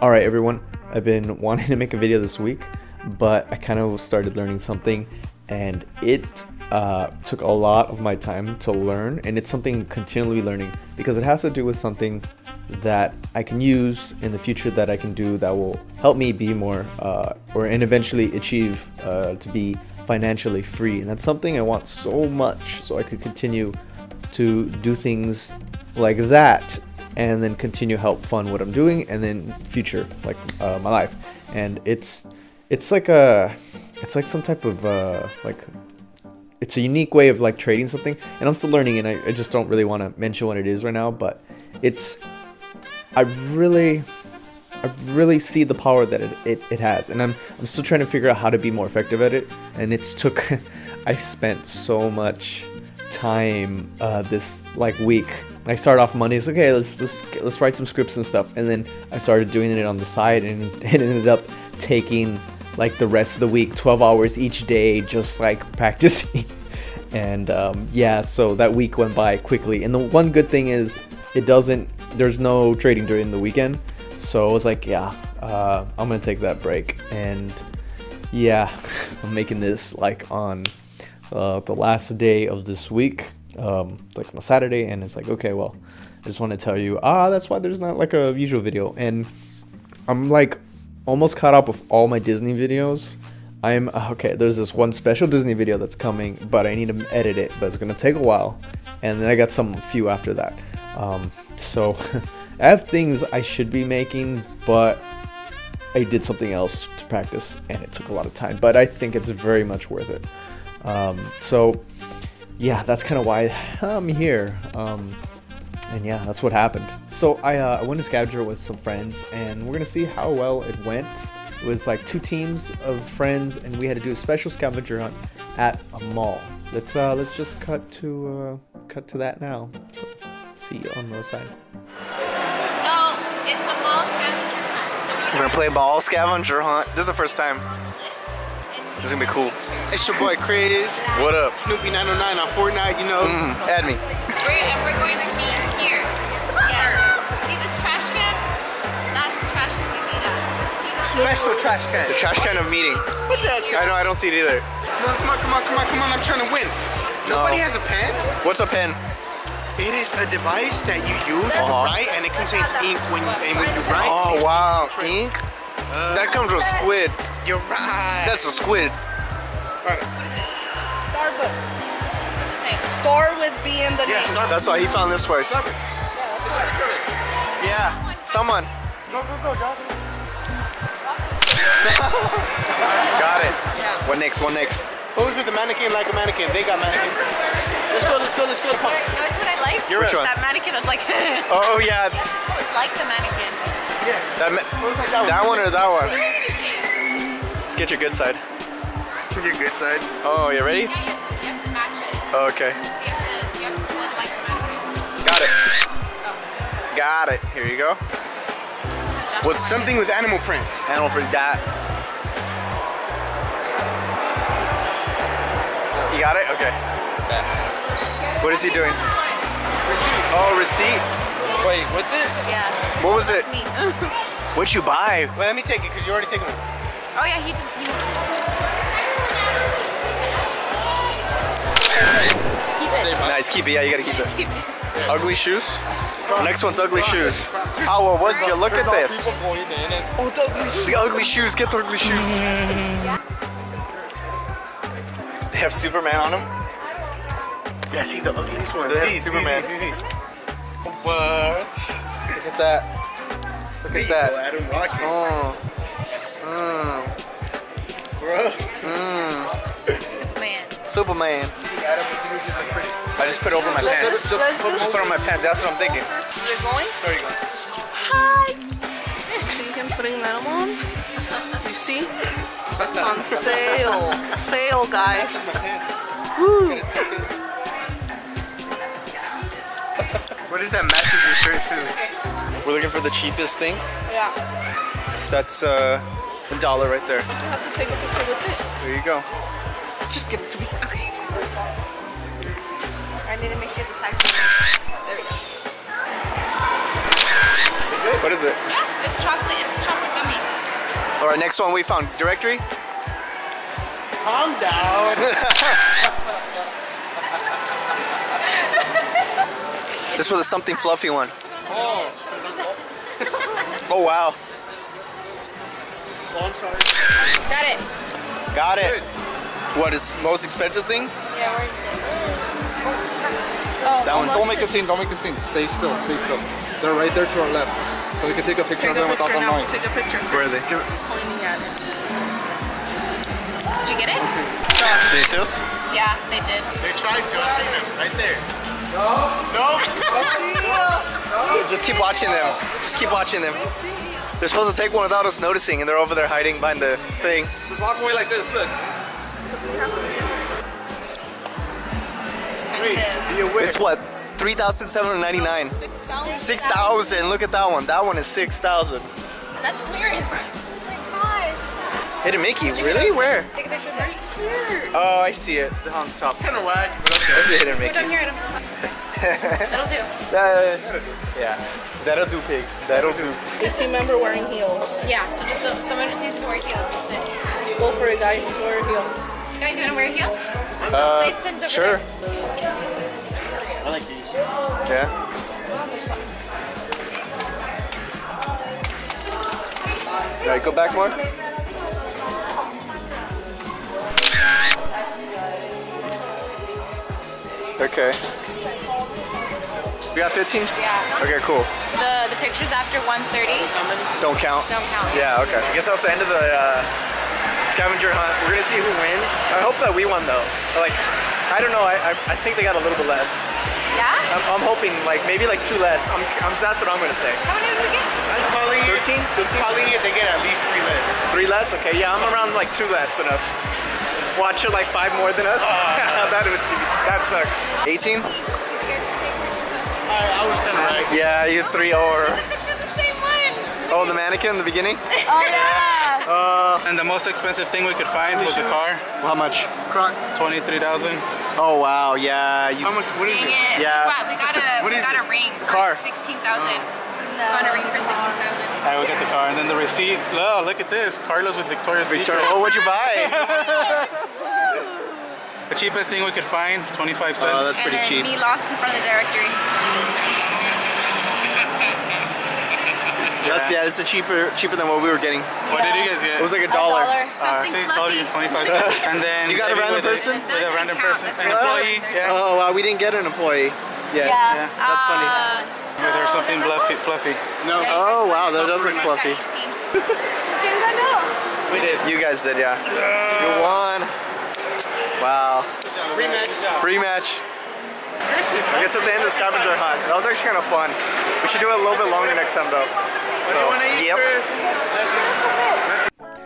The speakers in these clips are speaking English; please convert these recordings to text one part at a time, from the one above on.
Alright everyone, I've been wanting to make a video this week, but I kind of started learning something and it took a lot of my time to learn, and it's something continually learning because it has to do with something that I can use in the future, that I can do that will help me be more and eventually achieve to be financially free. And that's something I want so much, so I could continue to do things like that and then continue help fund what I'm doing and then future like my life. And it's like some type of it's a unique way of like trading something, and I'm still learning, and I just don't really want to mention what it is right now, but I really see the power that it has, and I'm still trying to figure out how to be more effective at it. And I spent so much time this like week. I started off Mondays, okay, let's write some scripts and stuff, and then I started doing it on the side, and it ended up taking like the rest of the week, 12 hours each day, just like practicing. And yeah, so that week went by quickly. And the one good thing is there's no trading during the weekend, so I was like, yeah, I'm gonna take that break. And yeah, I'm making this like on the last day of this week, like on Saturday, and it's like, okay, well, I just want to tell you, that's why there's not like a usual video. And I'm like almost caught up with all my Disney videos. I'm okay, there's this one special Disney video that's coming, but I need to edit it, but it's gonna take a while, and then I got a few after that. So I have things I should be making, but I did something else to practice and it took a lot of time, but I think it's very much worth it. So yeah, that's kind of why I'm here. And yeah, that's what happened. So I went to Scavenger with some friends, and we're gonna see how well it went. It was like 2 teams of friends, and we had to do a special scavenger hunt at a mall. Let's just cut to that now. So see you on the other side. So it's a mall scavenger hunt. We're gonna play mall scavenger hunt. This is the first time. This is gonna be cool. It's your boy Chris. What up? Snoopy 909 on Fortnite, you know. Add me. We're going to meet here. Yes. See this trash can? That's the trash can we meet at. See this? Special trash can. The trash can of meeting. I know, I don't see it either. Come on, I'm trying to win. Nobody has a pen? What's a pen? It is a device that you use to write, and it contains ink when you write. Oh wow, ink? That comes with squid. You're right. That's a squid. Right. Starbucks. What's it say? Store with B in the name. Starbucks. That's why he found this place. Yeah, someone. Go, Josh. Got it. What next? Who's with the mannequin like a mannequin? They got mannequins. Let's go. You know what I like? Which one? That mannequin. It's like. Oh yeah. It's like the mannequin. Yeah. That one or that one? Let's get your good side. Your good side. Oh, you ready? Yeah, you have to match it. Oh, okay. So you have to pose like the mannequin. Got it. Got it. Here you go. What's something with animal print? Animal print. That. You got it? Okay. What is he doing? Receipt. Oh, receipt. Wait, what's it? Yeah. What was it? That's me. What'd you buy? Well, let me take it because you already taken it. Oh yeah, he just. Keep it. Nice, keep it. Yeah, you gotta keep it. Keep it. Ugly shoes? Next one's ugly shoes. Oh, well, what? You look at this. The ugly shoes. Get the ugly shoes. They have Superman on them. Yeah, see the ugliest ones. They have These, Superman. These. What? Look at that. Look at that. Adam Rocket. Oh. Superman. Adam, you just look pretty. I just put it over my pants. Just put it on my pants. That's what I'm thinking. Is it going? There you go. Hi. See him putting them on? You see? It's on sale. Sale, guys. Woo. What does that match with your shirt too? We're looking for the cheapest thing. Yeah. That's $1 right there. You have to take a picture with it. There you go. Just give it to me. Okay. I need to make sure the tax. There we go. What is it? Yeah, it's chocolate. It's a chocolate gummy. All right, next one we found directory. Calm down. This was something fluffy one. Oh wow. Oh, I'm sorry. Got it. Got it. What is most expensive thing? Yeah, where is it? Oh, That one. Don't make a scene. Don't make a scene. Stay still. Stay still. They're right there to our left, so we can take a picture of them without them knowing. Take a picture. Where are they? Pointing at it. Did you get it? Did they see us? Yeah, they did. They tried to. I seen them right there. No. Just keep watching them. Just keep watching them. They're supposed to take one without us noticing, and they're over there hiding behind the thing. Just walk away like this. Look. Expensive. It's what? 3,799. 6,000. 6,000. Look at that one. That one is 6,000. That's clearance. Oh my god. Hidden Mickey. Really? Where? Take a picture of that. Here. Oh, I see it. On top. Kind of whack. That's the Hidden Put Mickey. them here. That'll do. Yeah. That'll do, pig. That'll do. A team member wearing heels. Yeah, so just someone just needs to wear heels. That's it. Go for it, guys. Wear a heel. Guys, you want to wear a heel? Face turns over Sure. there. I like these. Yeah. Alright, go back more. Okay. We got 15? Yeah. Okay, cool. The pictures after 1:30 Don't count? don't count. Yeah, okay. I guess that's the end of the scavenger hunt. We're gonna see who wins. I hope that we won though. Like, I don't know, I think they got a little bit less. Yeah? I'm hoping like maybe like 2 less. That's what I'm gonna say. How many did we get? I'm calling it 13? Calling it, they get at least 3 less. 3 less? Okay, yeah, I'm around like 2 less than us. Watch it like 5 more than us. That suck. 18? You guys take pictures of I was kind of right. Yeah, you 3 over. the picture of the same one. Oh, the mannequin in the beginning? Oh yeah. And the most expensive thing we could find was a car, How much? Crocs. 23,000. Oh wow, yeah. How much? What is Dang it? it. Yeah. We got a ring for Car. 16,000. Found a ring for 16,000. Alright, we got the car, and then the receipt. Oh, look at this, Carlos with Victoria's Secret. Oh, what'd you buy? The cheapest thing we could find, 25 cents. Oh, that's And pretty then cheap. me lost in front of the directory. Yeah, it's cheaper than what we were getting. What did you guys get? It was like $1. Something See, told fluffy. you, 25 cents. And then You got a maybe random with person? With a random Those person, didn't an count. employee. That's Yeah. Oh wow, we didn't get an employee. Yeah. Yeah. That's funny. With her something fluffy. No. Oh wow, that does look fluffy. We did. You guys did, yeah. You won. Wow. Rematch. I guess at the end of the scavenger hunt. That was actually kind of fun. We should do it a little bit longer next time though. So, yep.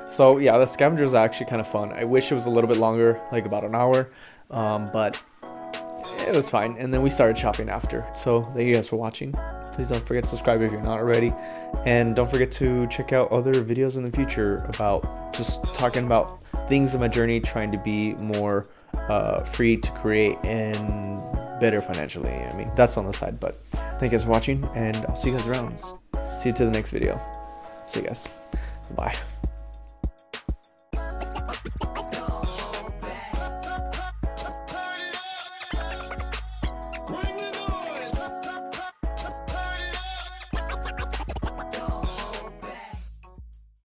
So yeah, the scavenger is actually kind of fun. I wish it was a little bit longer, like about an hour, but it was fine. And then we started shopping after. So thank you guys for watching. Please don't forget to subscribe if you're not already, and don't forget to check out other videos in the future about just talking about things in my journey, trying to be more free to create and better financially. I mean, that's on the side, but thank you guys for watching, and I'll see you guys around. See you to the next video. See you guys. Bye.